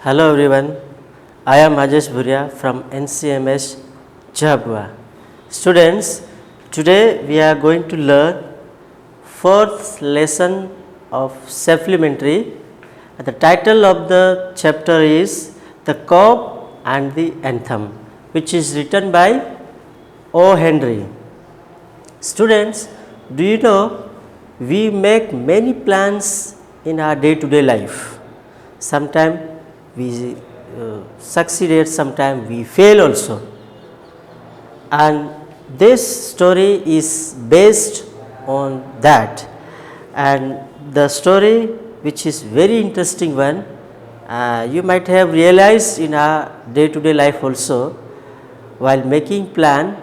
Hello everyone, I am Rajesh Bhuria from NCMS Jhabua. Students, today we are going to learn fourth lesson of supplementary. The title of the chapter is The Cob and the Anthem, which is written by O. Henry. Students, do you know we make many plans in our day-to-day life. Sometimes we succeeded, sometimes we fail also. And this story is based on that. And the story, which is very interesting one, you might have realized in our day-to-day life also. While making plan,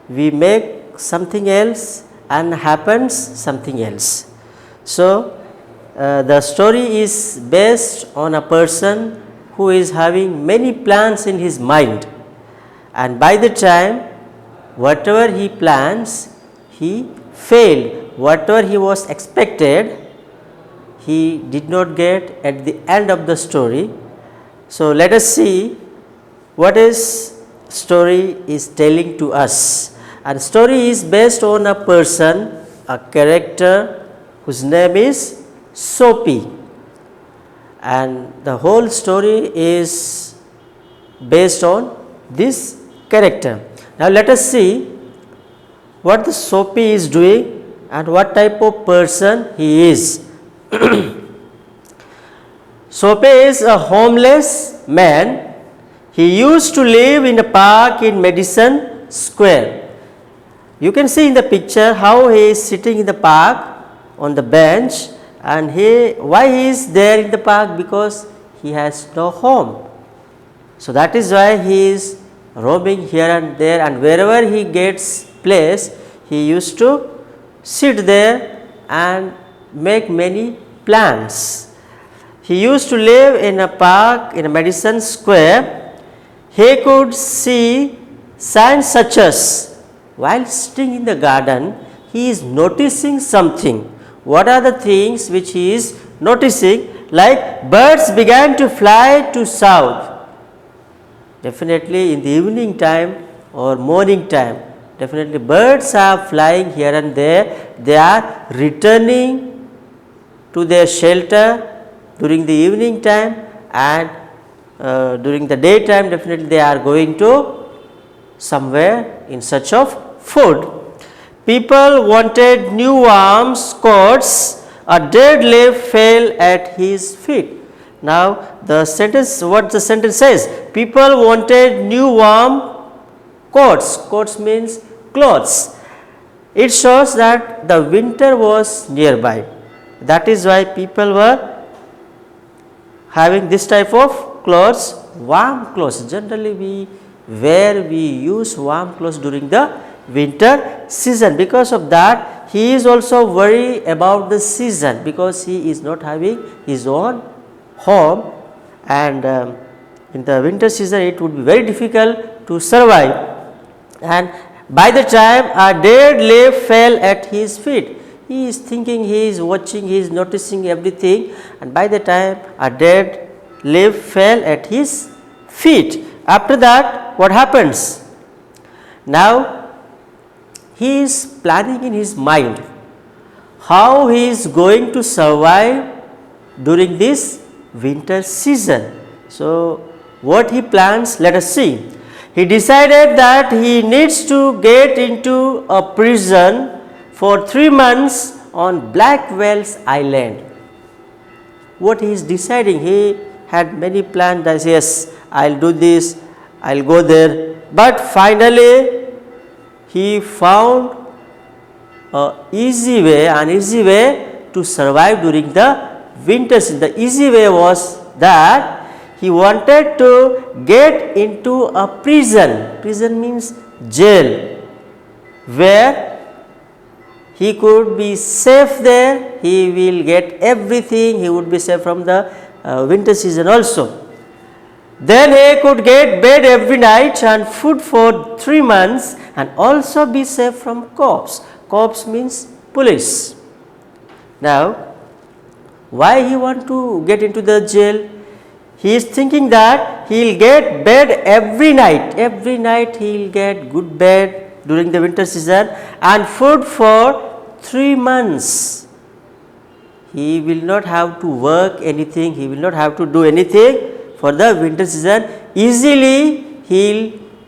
we make something else and happens something else. So, the story is based on a person who is having many plans in his mind, and by the time whatever he plans, he failed. Whatever he was expected, he did not get at the end of the story. So, let us see what is story is telling to us. And story is based on a person, a character whose name is Soapy, and the whole story is based on this character. Now, let us see what the Soapy is doing and what type of person he is. Soapy is a homeless man. He used to live in a park in Madison Square. You can see in the picture how he is sitting in the park on the bench, and why he is there in the park? Because he has no home. So, that is why he is roaming here and there, and wherever he gets place, he used to sit there and make many plans. He used to live in a park in Madison Square. He could see signs such as, while sitting in the garden, he is noticing something. What are the things which he is noticing? Like birds began to fly to south. Definitely in the evening time or morning time, definitely birds are flying here and there. They are returning to their shelter during the evening time, and during the daytime definitely they are going to somewhere in search of food. People wanted new warm coats. A dead leaf fell at his feet. Now, the sentence, what the sentence says, people wanted new warm coats. Coats means clothes. It shows that the winter was nearby. That is why people were having this type of clothes, warm clothes. Generally, we use warm clothes during the winter season. Because of that, he is also worried about the season, because he is not having his own home, and in the winter season it would be very difficult to survive. And by the time a dead leaf fell at his feet, he is thinking, he is watching, he is noticing everything, and by the time a dead leaf fell at his feet. After that, what happens? Now, he is planning in his mind how he is going to survive during this winter season. So, what he plans, let us see. He decided that he needs to get into a prison for 3 months on Blackwell's Island. What he is deciding, he had many plans that yes, I will do this, I will go there, but finally he found an easy way to survive during the winter season. The easy way was that he wanted to get into a prison. Prison means jail, where he could be safe there. He will get everything. He would be safe from the winter season also. Then he could get bed every night and food for 3 months, and also be safe from cops. Cops means police. Now, why he want to get into the jail? he is thinking that he will get bed every night. Every night he will get good bed during the winter season and food for 3 months. He will not have to work anything, he will not have to do anything for the winter season. Easily he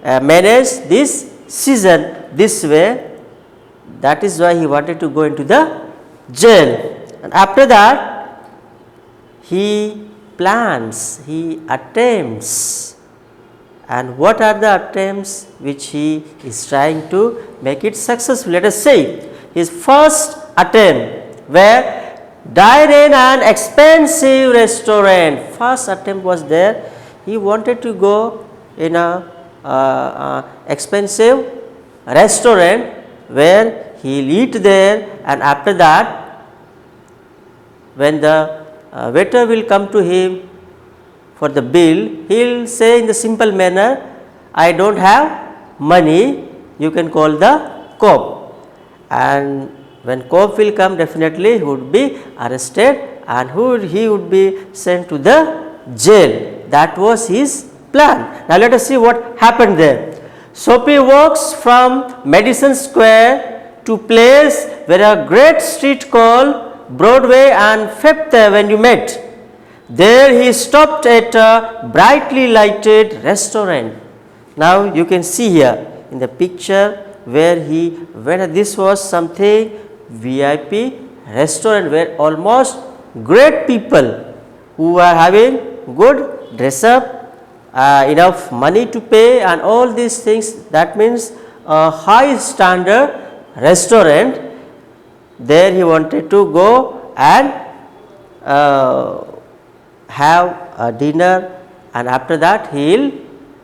will manage this season this way. That is why he wanted to go into the jail. And after that, he plans, he attempts. And what are the attempts which he is trying to make it successful? Let us say his first attempt where dine in an expensive restaurant. First attempt was there. He wanted to go in a expensive restaurant where he will eat there, and after that when the waiter will come to him for the bill, he will say in the simple manner, I do not have money, you can call the cop. And when cop will come, definitely he would be arrested and he would be sent to the jail. That was his plan. Now let us see what happened there. Soapy walks from Madison Square to place where a great street called Broadway and Fifth Avenue met. There he stopped at a brightly lighted restaurant. Now you can see here in the picture where this was something VIP restaurant where almost great people who are having good dress up, enough money to pay and all these things, that means a high standard restaurant. There he wanted to go and have a dinner, and after that he will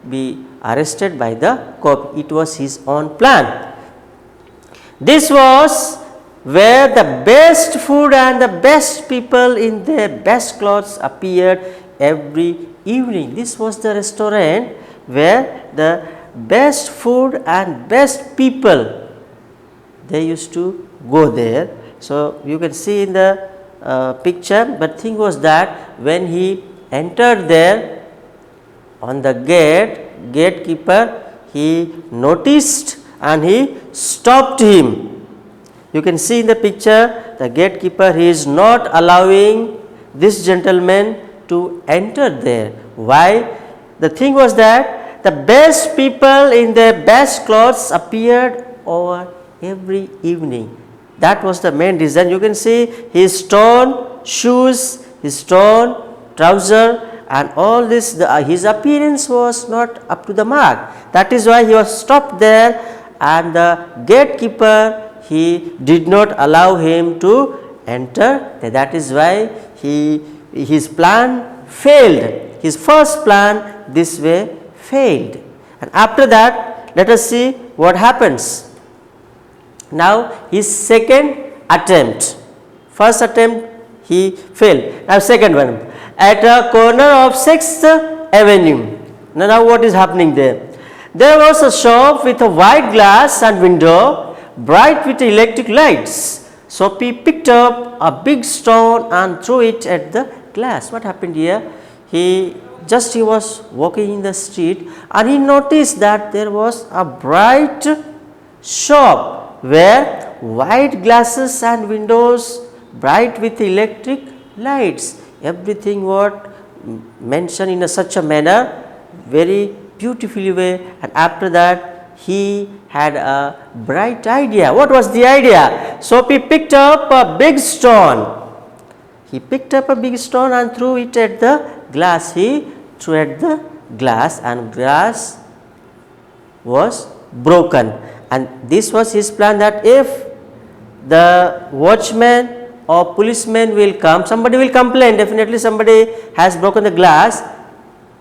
be arrested by the cop. It was his own plan. This was where the best food and the best people in their best clothes appeared every evening. This was the restaurant where the best food and best people, they used to go there. So you can see in the picture, but thing was that when he entered there, on the gatekeeper, he noticed and he stopped him. You can see in the picture, the gatekeeper, he is not allowing this gentleman to enter there. Why? The thing was that the best people in their best clothes appeared over every evening. That was the main reason. You can see his torn shoes, his torn trouser, and all this, his appearance was not up to the mark. That is why he was stopped there, and the gatekeeper, he did not allow him to enter. That is why his plan failed. His first plan this way failed. And after that, let us see what happens. Now his second attempt. First attempt he failed. Now second one. At a corner of 6th Avenue. Now what is happening there? There was a shop with a white glass and window, bright with electric lights. So he picked up a big stone and threw it at the glass. What happened here? He was walking in the street and he noticed that there was a bright shop where white glasses and windows, bright with electric lights, everything what mentioned in such a manner, very beautifully way. And after that he had a bright idea. What was the idea? So he picked up a big stone. He picked up a big stone and threw it at the glass. He threw at the glass and glass was broken. And this was his plan, that if the watchman or policeman will come, somebody will complain, definitely somebody has broken the glass,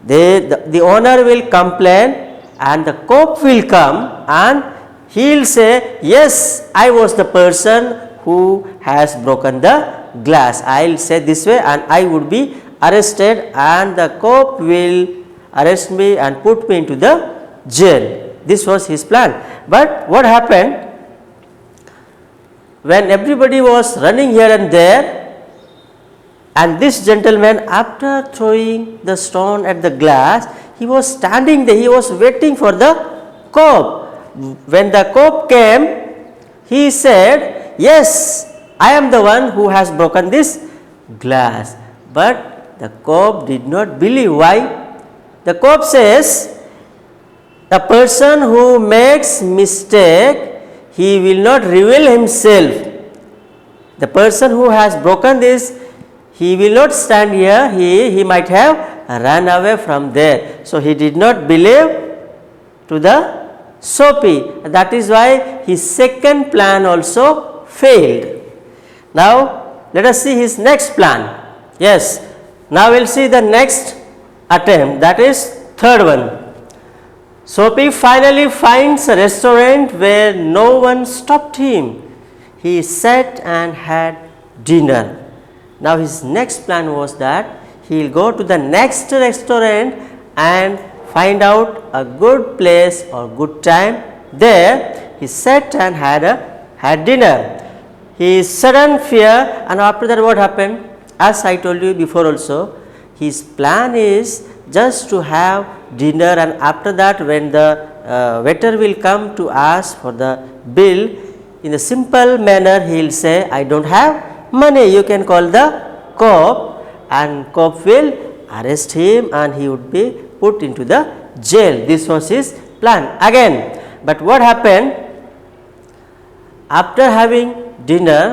the owner will complain and the cop will come and he will say, yes, I was the person who has broken the glass. I will say this way and I would be arrested and the cop will arrest me and put me into the jail. This was his plan. But what happened? When everybody was running here and there, And this gentleman, after throwing the stone at the glass, he was standing there, he was waiting for the cob. When the cob came, he said, "Yes, I am the one who has broken this glass." But the cob did not believe. Why? The cob says, the person who makes mistake, he will not reveal himself. The person who has broken this, he will not stand here, he might have run away from there. So he did not believe to the Soapy. That is why his second plan also failed. Now let us see his next plan. Yes, now we will see the next attempt, that is third one. Soapy finally finds a restaurant where no one stopped him. He sat and had dinner. Now his next plan was that he will go to the next restaurant and find out a good place or good time. There he sat and had dinner. His sudden fear, and after that what happened? As I told you before also, his plan is just to have dinner, and after that when the waiter will come to ask for the bill, in a simple manner he will say, "I don't have money, you can call the cop," and cop will arrest him and he would be put into the jail. This was his plan again. But what happened? After having dinner,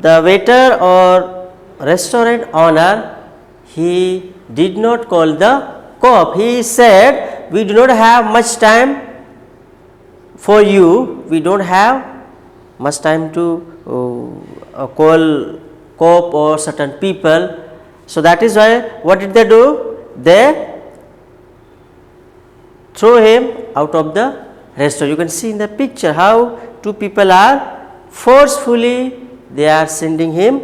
the waiter or restaurant owner, he did not call the cop. He said, "We do not have much time for you, we do not have much time to call cop or certain people." So that is why what did they do? They throw him out of the restaurant. You can see in the picture how two people are forcefully, they are sending him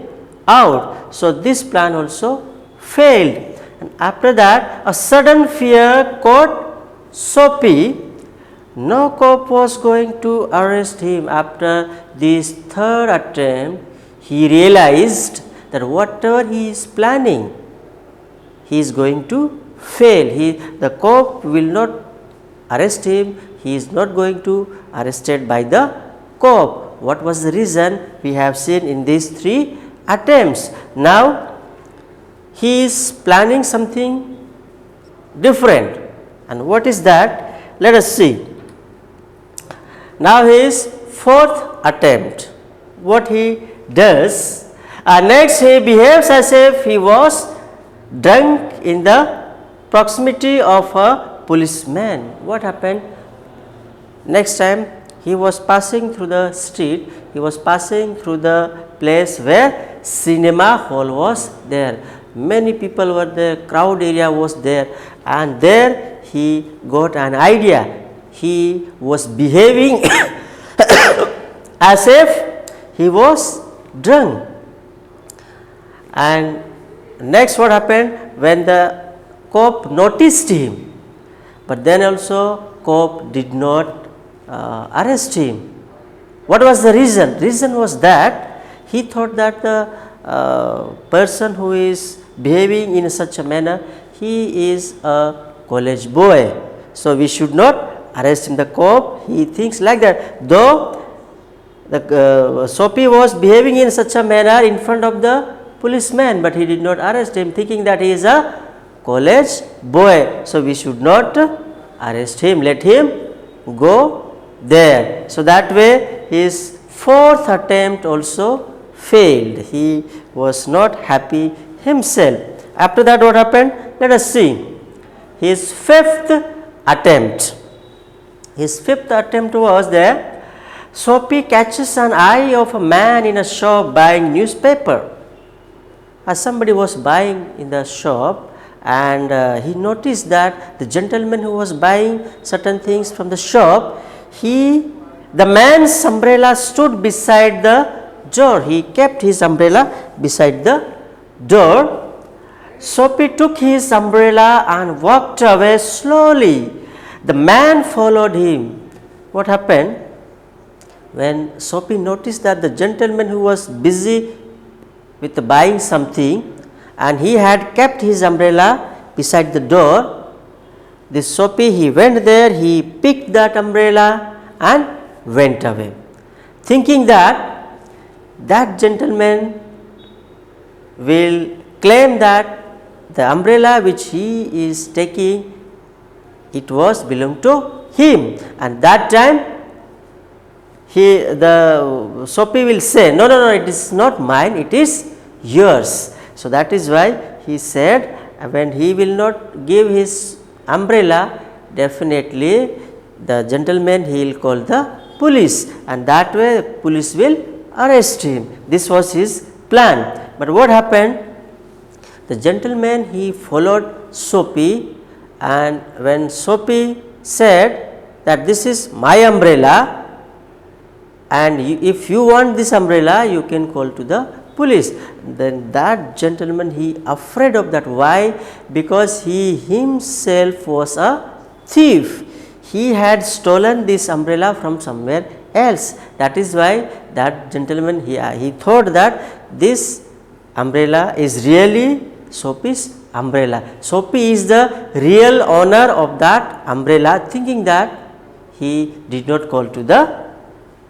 out. So this plan also failed. And after that, a sudden fear caught Soapy. No cop was going to arrest him. After this third attempt, he realized that whatever he is planning, he is going to fail. The cop will not arrest him. He is not going to arrested by the cop. What was the reason? We have seen in these three attempts. Now he is planning something different, and what is that? Let us see. Now his fourth attempt, what he does, next he behaves as if he was drunk in the proximity of a policeman. What happened? Next time he was passing through the street, he was passing through the place where cinema hall was there. Many people were there, crowd area was there, and there he got an idea. He was behaving as if he was drunk. And next what happened? When the cop noticed him, but then also cop did not arrest him. What was the reason? Reason was that he thought that the person who is behaving in such a manner, he is a college boy, so we should not arrest him. The cop, he thinks like that. Though the Soapy was behaving in such a manner in front of the policeman, but he did not arrest him, thinking that he is a college boy, so we should not arrest him, let him go there. So that way his fourth attempt also failed. He was not happy himself. After that what happened? Let us see his fifth attempt. His fifth attempt was that Soapy catches an eye of a man in a shop buying newspaper. As somebody was buying in the shop, and he noticed that the gentleman who was buying certain things from the shop, the man's umbrella stood beside the door. He kept his umbrella beside the door. Soapy took his umbrella and walked away slowly. The man followed him. What happened? When Soapy noticed that the gentleman who was busy with buying something, and he had kept his umbrella beside the door. This Soapy, he went there, he picked that umbrella and went away, thinking that that gentleman will claim that the umbrella which he is taking, it was belong to him, and that time the Soapy will say, no, no, no, it is not mine, it is yours. So that is why he said, when he will not give his umbrella, definitely the gentleman, he will call the police, and that way police will arrest him. This was his plan. But what happened? The gentleman, he followed Soapy, and when Soapy said that this is my umbrella, and if you want this umbrella, you can call to the police, then that gentleman, he afraid of that. Why? Because he himself was a thief. He had stolen this umbrella from somewhere else. That is why that gentleman, he thought that this umbrella is really Soapy's umbrella. Soapy is the real owner of that umbrella, thinking that he did not call to the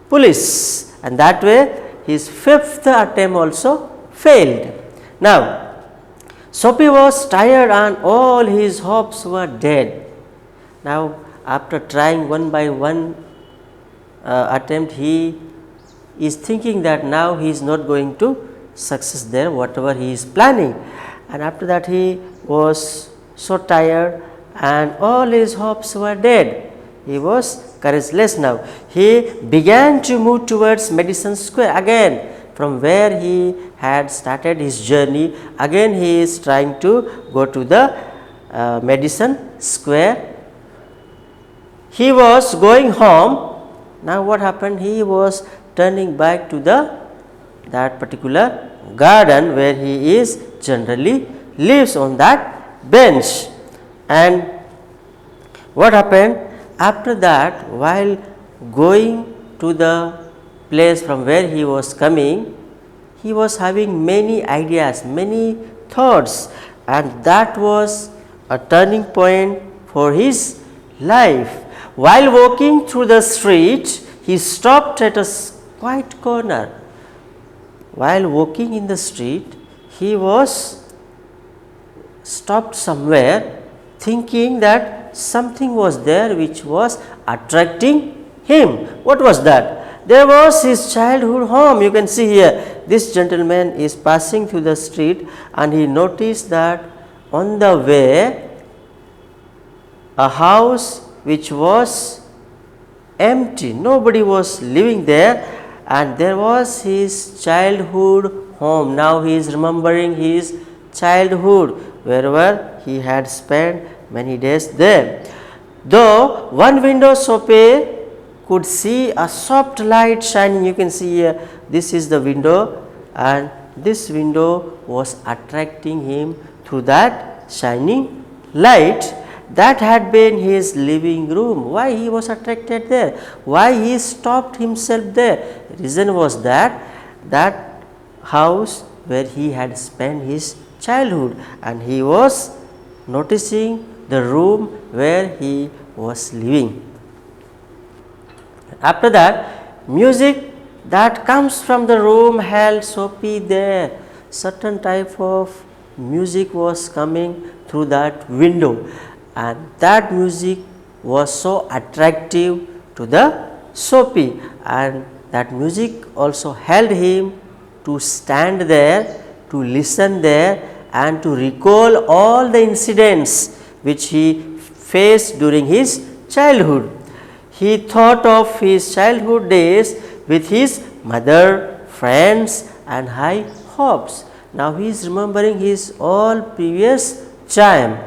police, and that way his fifth attempt also failed. Now, Soapy was tired and all his hopes were dead. Now, after trying one by one attempt, he is thinking that now he is not going to success there, whatever he is planning. And after that, he was so tired and all his hopes were dead. He was courageless now. He began to move towards Madison Square again, from where he had started his journey. Again he is trying to go to the Madison Square. He was going home. Now what happened? He was turning back to that particular garden where he is generally lives, on that bench. And what happened? After that, while going to the place from where he was coming, he was having many ideas, many thoughts, and that was a turning point for his life. While walking through the street, he stopped at a quiet corner. While walking in the street, he was stopped somewhere, thinking that something was there which was attracting him. What was that? There was his childhood home. You can see here, this gentleman is passing through the street, and he noticed that on the way a house which was empty, nobody was living there, and there was his childhood home. Now he is remembering his childhood, wherever he had spent many days there. Though one window, Soapy could see a soft light shining. You can see here, this is the window, and this window was attracting him through that shining light. That had been his living room. Why he was attracted there? Why he stopped himself there? The reason was that house where he had spent his childhood, and he was noticing the room where he was living. After that, music that comes from the room held Soapy there. Certain type of music was coming through that window, and that music was so attractive to the Soapy, and that music also held him to stand there, to listen there, and to recall all the incidents which he faced during his childhood. He thought of his childhood days with his mother, friends, and high hopes. Now he is remembering his all previous time,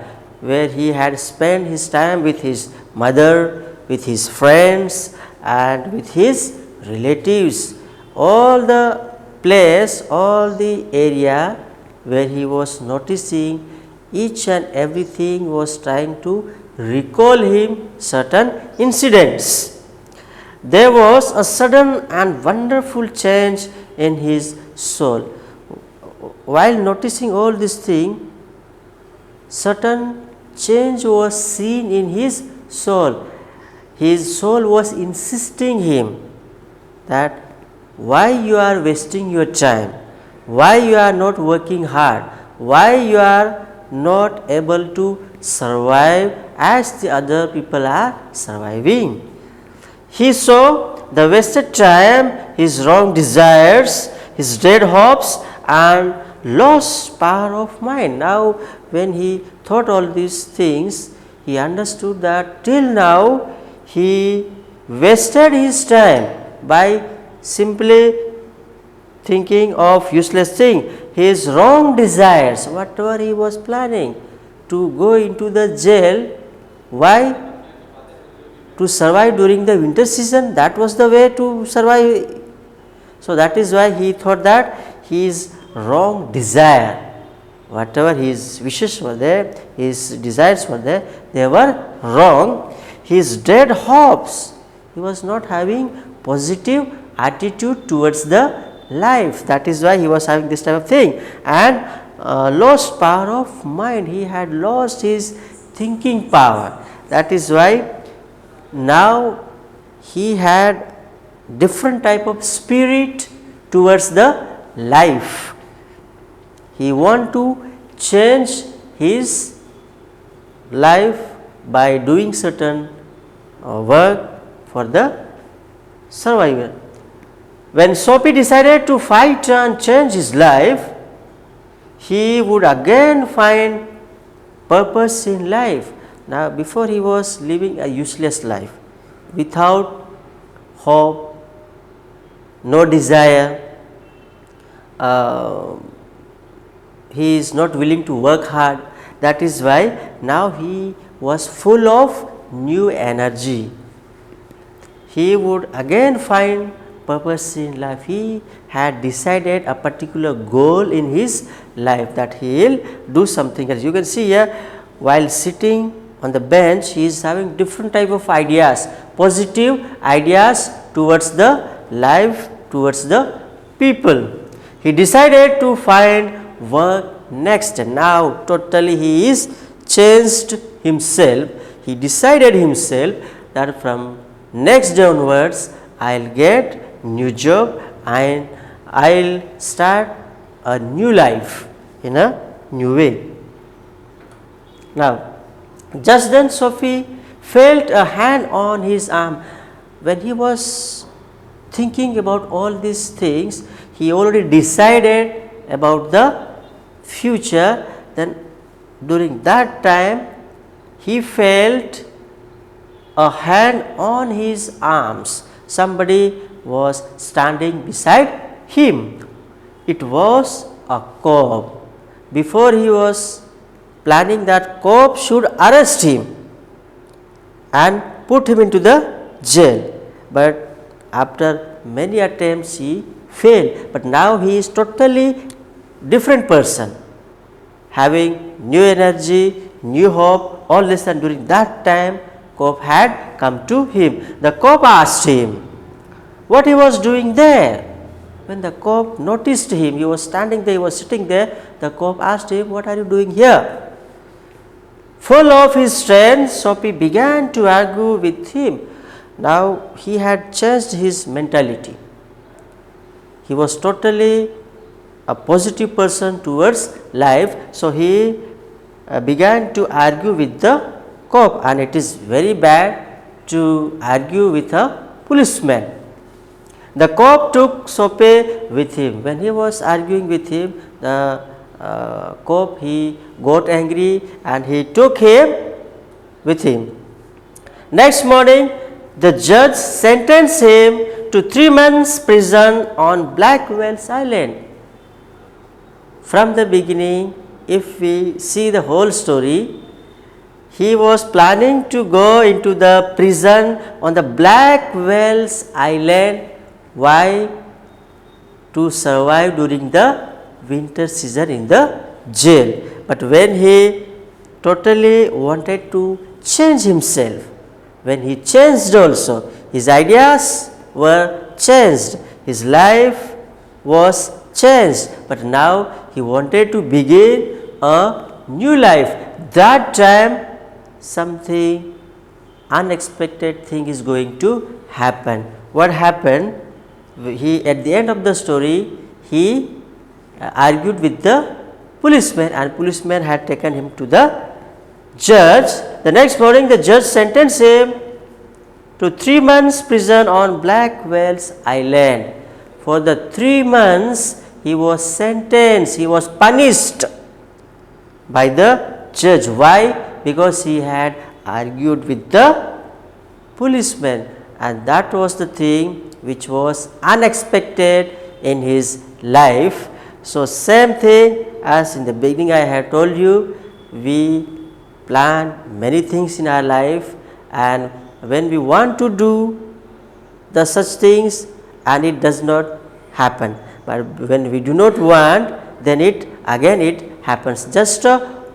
where he had spent his time with his mother, with his friends, and with his relatives. All the place, all the area where he was noticing, each and everything was trying to recall him certain incidents. There was a sudden and wonderful change in his soul. while noticing all this thing, certain change was seen in his soul. His soul was insisting him that why you are wasting your time, why you are not working hard, why you are not able to survive as the other people are surviving. He saw the wasted time, his wrong desires, his dead hopes and lost power of mind. Now when he thought all these things, he understood that till now he wasted his time by simply thinking of useless thing, his wrong desires, whatever he was planning to go into the jail. Why? To survive during the winter season, that was the way to survive. So that is why he thought that his wrong desire, whatever his wishes were there, his desires were there, they were wrong. His dead hopes, he was not having positive attitude towards the life, that is why he was having this type of thing. And lost power of mind, he had lost his thinking power, that is why now he had different type of spirit towards the life. He want to change his life by doing certain work for the survival. When Soapy decided to fight and change his life, he would again find purpose in life. Now before he was living a useless life, without hope, no desire, he is not willing to work hard. That is why now he was full of new energy. He would again find purpose in life. He had decided a particular goal in his life, that he will do something else. You can see here, while sitting on the bench, he is having different type of ideas, positive ideas towards the life, towards the people. He decided to find work next, and now totally he is changed himself. He decided himself that from next day onwards I will get new job and I will start a new life in a new way. Now just then Sophie felt a hand on his arm. When he was thinking about all these things, he already decided about the future. Then during that time he felt a hand on his arms. Somebody was standing beside him. It was a cop. Before he was planning that cop should arrest him and put him into the jail, but after many attempts he failed. But now he is totally different person, having new energy, new hope, all this. And during that time cop had come to him. The cop asked him what he was doing there. When the cop noticed him, he was standing there, he was sitting there, the cop asked him, what are you doing here? Full of his strength, Soapy began to argue with him. Now he had changed his mentality. He was totally a positive person towards life. So he began to argue with the cop, and it is very bad to argue with a policeman. The cop took Soapy with him. When he was arguing with him, the cop, he got angry and he took him with him. Next morning, the judge sentenced him to 3 months prison on Blackwell's Island. From the beginning, if we see the whole story, he was planning to go into the prison on the Blackwell's Island. Why? To survive during the winter season in the jail. But when he totally wanted to change himself, when he changed also, his ideas were changed, his life was changed, but now he wanted to begin a new life. That time something unexpected thing is going to happen. What happened? He, at the end of the story, he argued with the policeman, and policeman had taken him to the judge. The next morning the judge sentenced him to 3 months prison on Blackwell's Island. For the 3 months he was sentenced, he was punished by the judge. Why? Because he had argued with the policeman, and that was the thing which was unexpected in his life. So, same thing as in the beginning I had told you, we plan many things in our life, and when we want to do the such things and it does not happen, but when we do not want, then it happens, just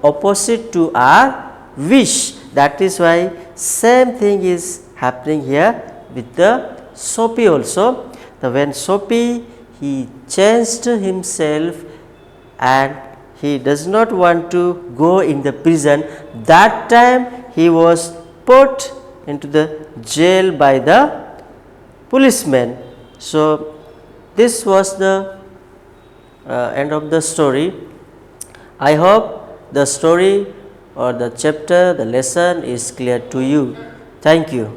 opposite to our wish. That is why same thing is happening here with the Soapy also. When Soapy, he changed himself and he does not want to go in the prison, that time he was put into the jail by the policeman. So, this was the end of the story. I hope the story or the chapter, the lesson is clear to you. Thank you.